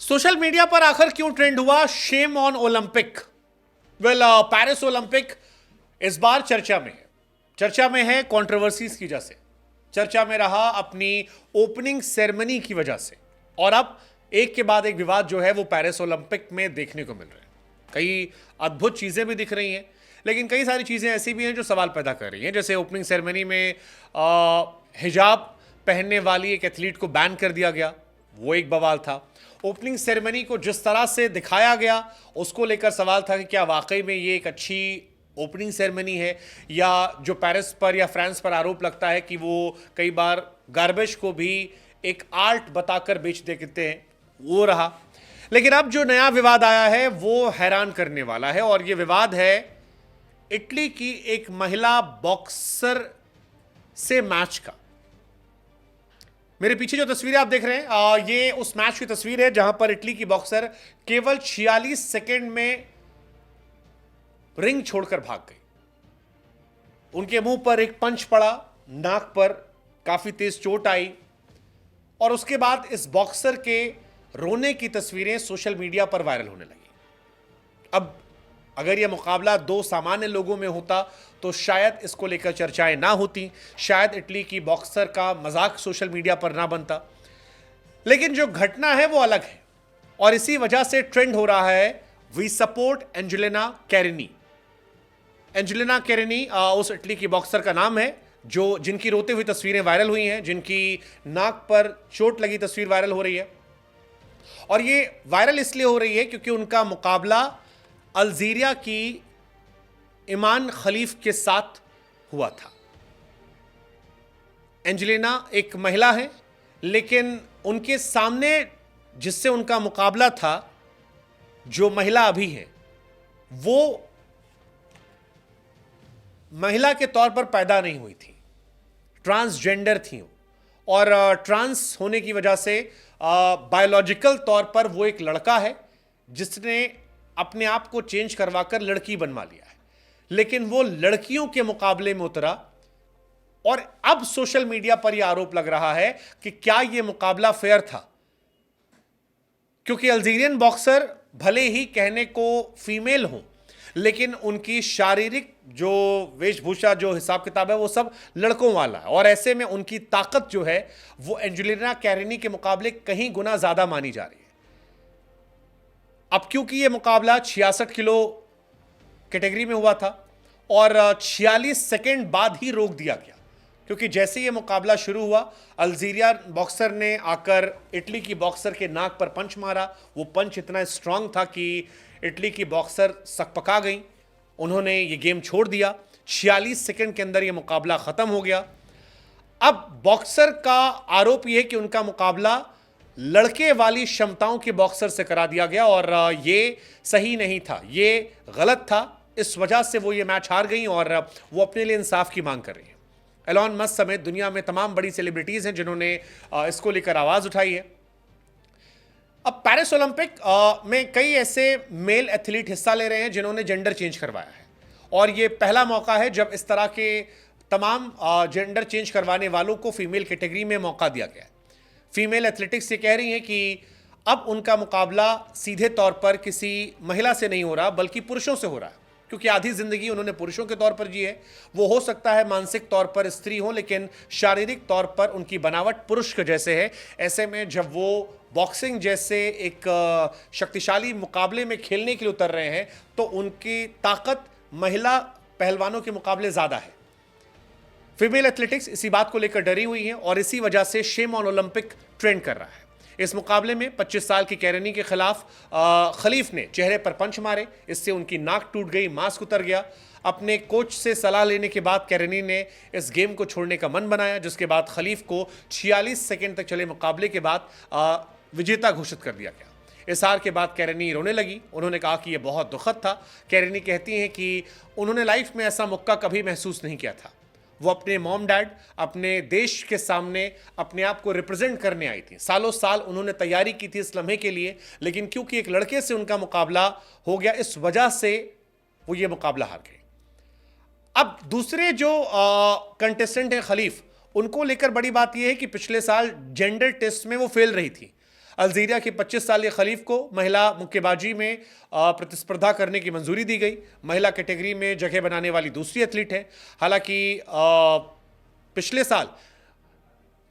Social media पर आखिर क्यों ट्रेंड हुआ shame on Olympic. Well, Paris Olympic इस बार चर्चा में है कंट्रोवर्सीज की वजह से, चर्चा में रहा अपनी ओपनिंग सेरेमनी की वजह से, और अब एक के बाद एक विवाद जो है वो पेरिस ओलंपिक में देखने को मिल रहे हैं। कई अद्भुत चीजें भी दिख रही हैं, लेकिन कई सारी चीजें ऐसी भी हैं जो सवाल पैदा कर रही हैं। जैसे ओपनिंग सेरेमनी में हिजाब पहनने वाली एक एथलीट को बैन कर दिया गया, वो एक बवाल था। ओपनिंग सेरेमनी को जिस तरह से दिखाया गया उसको लेकर सवाल था कि क्या वाकई में ये एक अच्छी ओपनिंग सेरेमनी है, या जो पेरिस पर या फ्रांस पर आरोप लगता है कि वो कई बार गार्बेज को भी एक आर्ट बताकर बेच देते हैं, वो रहा। लेकिन अब जो नया विवाद आया है वो हैरान करने वाला है, और ये विवाद है इटली की एक महिला बॉक्सर से मैच का। मेरे पीछे जो तस्वीरें आप देख रहे हैं ये उस मैच की तस्वीर है जहां पर इटली की बॉक्सर केवल 46 सेकंड में रिंग छोड़कर भाग गई। उनके मुंह पर एक पंच पड़ा, नाक पर काफी तेज चोट आई, और उसके बाद इस बॉक्सर के रोने की तस्वीरें सोशल मीडिया पर वायरल होने लगी। अब अगर यह मुकाबला दो सामान्य लोगों में होता तो शायद इसको लेकर चर्चाएं ना होती, शायद इटली की बॉक्सर का मजाक सोशल मीडिया पर ना बनता। लेकिन जो घटना है वो अलग है, और इसी वजह से ट्रेंड हो रहा है we support Angelina Carini. Angelina Carini उस इटली की बॉक्सर का नाम है जो जिनकी रोते हुई तस्वीरें वायरल हुई हैं, जिनकी नाक पर चोट लगी तस्वीर वायरल हो रही है। और ये वायरल इसलिए हो रही है क्योंकि उनका मुकाबला अल्जीरिया की ईमान खलीफ के साथ हुआ था। एंजेलिना एक महिला है, लेकिन उनके सामने जिससे उनका मुकाबला था, जो महिला अभी है, वो महिला के तौर पर पैदा नहीं हुई थी, ट्रांसजेंडर थी, और ट्रांस होने की वजह से बायोलॉजिकल तौर पर वो एक लड़का है जिसने अपने आप को चेंज करवाकर लड़की बनवा लिया है। लेकिन वो लड़कियों के मुकाबले में उतरा, और अब सोशल मीडिया पर यह आरोप लग रहा है कि क्या यह मुकाबला फेयर था, क्योंकि अल्जीरियन बॉक्सर भले ही कहने को फीमेल हो, लेकिन उनकी शारीरिक जो वेशभूषा, जो हिसाब किताब है, वो सब लड़कों वाला है, और ऐसे में उनकी ताकत जो है वो एंजेलिना कैरिनी के मुकाबले कहीं गुना ज्यादा मानी जा रही है। अब क्योंकि ये मुकाबला 66 किलो कैटेगरी में हुआ था, और 46 सेकंड बाद ही रोक दिया गया, क्योंकि जैसे ये मुकाबला शुरू हुआ अल्जीरिया बॉक्सर ने आकर इटली की बॉक्सर के नाक पर पंच मारा। वो पंच इतना स्ट्रांग था कि इटली की बॉक्सर सकपका गई, उन्होंने ये गेम छोड़ दिया। 46 सेकंड के अंदर ये मुकाबला खत्म हो गया। अब बॉक्सर का आरोप यह है कि उनका मुकाबला लड़के वाली क्षमताओं के बॉक्सर से करा दिया गया, और ये सही नहीं था, ये गलत था। इस वजह से वो ये मैच हार गई, और वो अपने लिए इंसाफ की मांग कर रही है। एलॉन मस्क समेत दुनिया में तमाम बड़ी सेलिब्रिटीज हैं जिन्होंने इसको लेकर आवाज उठाई है। अब पेरिस ओलंपिक में कई ऐसे मेल एथलीट हिस्सा ले रहे हैं जिन्होंने जेंडर चेंज करवाया है, और ये पहला मौका है जब इस तरह के तमाम जेंडर चेंज करवाने वालों को फीमेल कैटेगरी में मौका दिया गया है। फीमेल एथलेटिक्स ये कह रही हैं कि अब उनका मुकाबला सीधे तौर पर किसी महिला से नहीं हो रहा, बल्कि पुरुषों से हो रहा है, क्योंकि आधी जिंदगी उन्होंने पुरुषों के तौर पर जी है। वो हो सकता है मानसिक तौर पर स्त्री हो, लेकिन शारीरिक तौर पर उनकी बनावट पुरुष के जैसे है। ऐसे में जब वो बॉक्सिंग जैसे एक शक्तिशाली मुकाबले में खेलने के लिए उतर रहे हैं, तो उनकी ताकत महिला पहलवानों के मुकाबले ज्यादा है। फीमेल एथलेटिक्स इसी बात को लेकर डरी हुई है, और इसी वजह से शेम ऑन ओलंपिक ट्रेंड कर रहा है। इस मुकाबले में 25 साल की कैरिनी के खिलाफ खलीफ ने चेहरे पर पंच मारे, इससे उनकी नाक टूट गई, मास्क उतर गया। अपने कोच से सलाह लेने के बाद कैरिनी ने इस गेम को छोड़ने का मन बनाया, जिसके बाद खलीफ को 46 सेकंड तक चले मुकाबले के बाद विजेता घोषित कर दिया गया। इस हार के बाद कैरिनी रोने लगी। उन्होंने कहा कि यह बहुत दुखद था। कैरिनी कहती हैं कि उन्होंने लाइफ में ऐसा मौका कभी महसूस नहीं किया था। वो अपने मॉम डैड, अपने देश के सामने अपने आप को रिप्रेजेंट करने आई थी। सालों साल उन्होंने तैयारी की थी इस लम्हे के लिए, लेकिन क्योंकि एक लड़के से उनका मुकाबला हो गया, इस वजह से वो ये मुकाबला हार गए। अब दूसरे जो कंटेस्टेंट हैं खलीफ, उनको लेकर बड़ी बात यह है कि पिछले साल जेंडर टेस्ट में वो फेल रही थी। अल्जीरिया के 25 सालीय खलीफ को महिला मुक्केबाजी में प्रतिस्पर्धा करने की मंजूरी दी गई। महिला कैटेगरी में जगह बनाने वाली दूसरी एथलीट है। हालांकि पिछले साल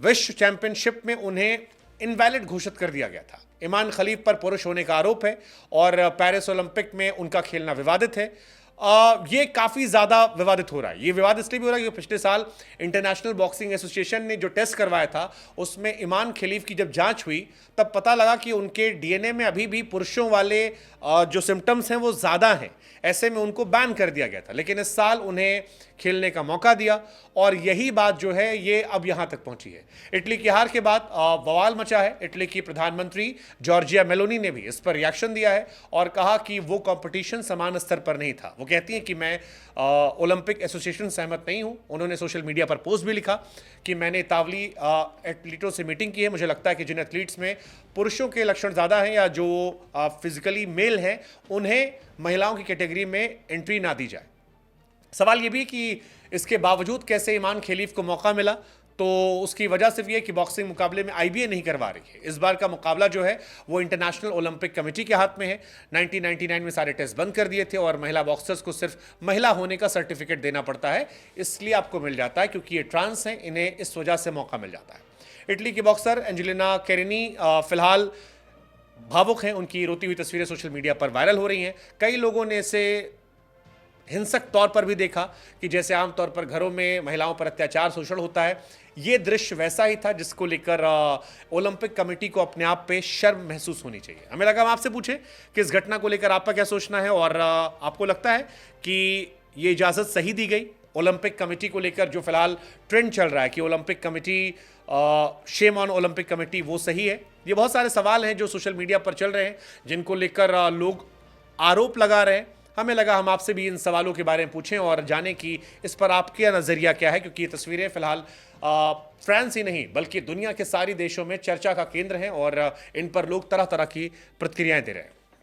विश्व चैंपियनशिप में उन्हें इनवैलिड घोषित कर दिया गया था। ईमान खलीफ पर पुरुष होने का आरोप है और पेरिस ओलंपिक में उनका खेलना विवादित है। ये काफ़ी ज़्यादा विवादित हो रहा है। ये विवाद इसलिए भी हो रहा है क्योंकि पिछले साल इंटरनेशनल बॉक्सिंग एसोसिएशन ने जो टेस्ट करवाया था उसमें ईमान खलीफ की जब जांच हुई तब पता लगा कि उनके डीएनए में अभी भी पुरुषों वाले जो सिम्टम्स हैं वो ज़्यादा हैं। ऐसे में उनको बैन कर दिया गया था, लेकिन इस साल उन्हें खेलने का मौका दिया और यही बात जो है ये अब यहाँ तक पहुँची है। इटली की हार के बाद बवाल मचा है। इटली की प्रधानमंत्री जॉर्जिया मेलोनी ने भी इस पर रिएक्शन दिया है और कहा कि वो कंपटीशन समान स्तर पर नहीं था। वो कहती हैं कि मैं ओलंपिक एसोसिएशन सहमत नहीं हूँ। उन्होंने सोशल मीडिया पर पोस्ट भी लिखा कि मैंने इतालवी एथलीटों से मीटिंग की है। मुझे लगता है कि जिन एथलीट्स में पुरुषों के लक्षण ज़्यादा हैं या जो फिजिकली मेल हैं उन्हें महिलाओं की कैटेगरी में एंट्री ना दी जाए। सवाल ये भी कि इसके बावजूद कैसे ईमान खलीफ को मौका मिला, तो उसकी वजह सिर्फ ये कि बॉक्सिंग मुकाबले में आईबीए नहीं करवा रही है। इस बार का मुकाबला जो है वो इंटरनेशनल ओलंपिक कमेटी के हाथ में है। 1999 में सारे टेस्ट बंद कर दिए थे और महिला बॉक्सर्स को सिर्फ महिला होने का सर्टिफिकेट देना पड़ता है, इसलिए आपको मिल जाता है क्योंकि ये ट्रांस हैं, इन्हें इस वजह से मौका मिल जाता है। इटली की बॉक्सर एंजेलिना केरिनी फिलहाल भावुक हैं। उनकी रोती हुई तस्वीरें सोशल मीडिया पर वायरल हो रही हैं। कई लोगों ने इसे हिंसक तौर पर भी देखा कि जैसे आमतौर पर घरों में महिलाओं पर अत्याचार शोषण होता है, ये दृश्य वैसा ही था जिसको लेकर ओलंपिक कमेटी को अपने आप पे शर्म महसूस होनी चाहिए। हमें लगा हम आपसे पूछें कि इस घटना को लेकर आपका क्या सोचना है और आपको लगता है कि ये इजाज़त सही दी गई ओलंपिक कमेटी को लेकर। जो फिलहाल ट्रेंड चल रहा है कि Olympic committee shame on Olympic committee, वो सही है? ये बहुत सारे सवाल हैं जो सोशल मीडिया पर चल रहे हैं जिनको लेकर लोग आरोप लगा रहे हैं। हमें लगा हम आपसे भी इन सवालों के बारे में पूछें और जानें कि इस पर आपका नज़रिया क्या है, क्योंकि ये तस्वीरें फिलहाल फ्रांस ही नहीं बल्कि दुनिया के सारे देशों में चर्चा का केंद्र हैं और इन पर लोग तरह तरह की प्रतिक्रियाएं दे रहे हैं।